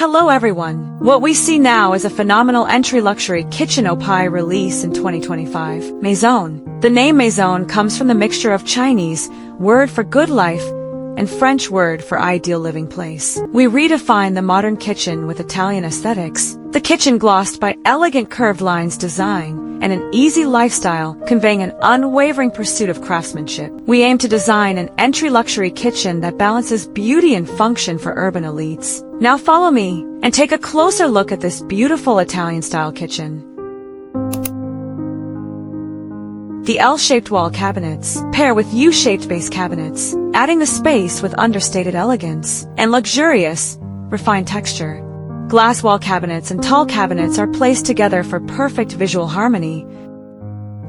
Hello everyone! What we see now is a phenomenal entry luxury kitchen Oppein release in 2025. Maison. The name Maison comes from the mixture of Chinese word for good life and French word for ideal living place. We redefine the modern kitchen with Italian aesthetics. The kitchen glossed by elegant curved lines design and an easy lifestyle, conveying an unwavering pursuit of craftsmanship. We aim to design an entry luxury kitchen that balances beauty and function for urban elites. Now follow me and take a closer look at this beautiful Italian-style kitchen. The L-shaped wall cabinets pair with U-shaped base cabinets, adding the space with understated elegance and luxurious, refined texture. Glass wall cabinets and tall cabinets are placed together for perfect visual harmony,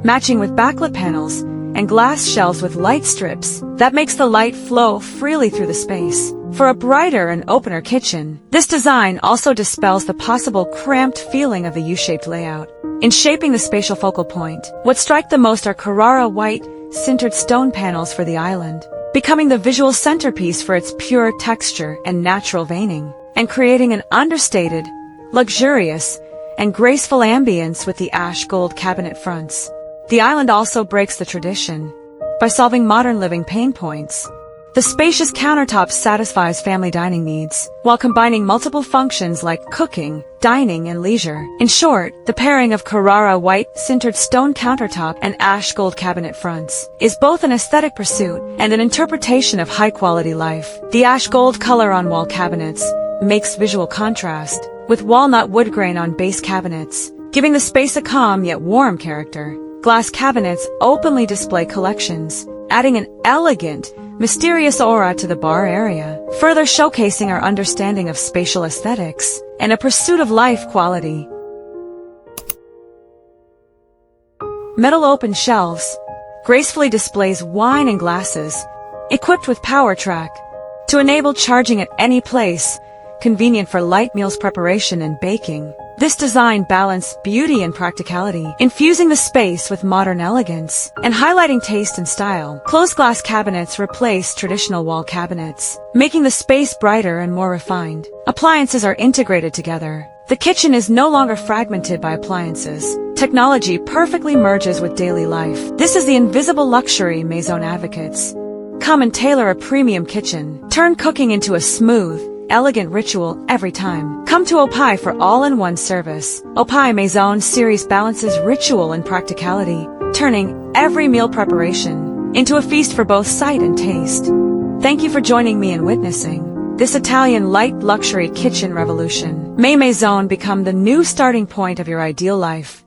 matching with backlit panels and glass shelves with light strips that makes the light flow freely through the space. For a brighter and opener kitchen, this design also dispels the possible cramped feeling of the U-shaped layout. In shaping the spatial focal point, what strike the most are Carrara white, sintered stone panels for the island, becoming the visual centerpiece for its pure texture and natural veining, and creating an understated, luxurious, and graceful ambience with the ash gold cabinet fronts. The island also breaks the tradition by solving modern living pain points. The spacious countertop satisfies family dining needs, while combining multiple functions like cooking, dining, and leisure. In short, the pairing of Carrara white, sintered stone countertop and ash gold cabinet fronts is both an aesthetic pursuit and an interpretation of high-quality life. The ash gold color on wall cabinets makes visual contrast, with walnut wood grain on base cabinets, giving the space a calm yet warm character. Glass cabinets openly display collections, adding an elegant, mysterious aura to the bar area, further showcasing our understanding of spatial aesthetics and a pursuit of life quality. Metal open shelves gracefully displays wine and glasses, equipped with power track to enable charging at any place, convenient for light meals preparation and baking. This design balanced beauty and practicality, infusing the space with modern elegance and highlighting taste and style. Closed glass cabinets replace traditional wall cabinets, making the space brighter and more refined. Appliances are integrated together. The kitchen is no longer fragmented by appliances. Technology perfectly merges with daily life. This is the invisible luxury Maison advocates. Come and tailor a premium kitchen. Turn cooking into a smooth, elegant ritual every time. Come to Oppein for all-in-one service. Oppein Maison series balances ritual and practicality, turning every meal preparation into a feast for both sight and taste. Thank you for joining me in witnessing this Italian light luxury kitchen revolution. May Maison become the new starting point of your ideal life.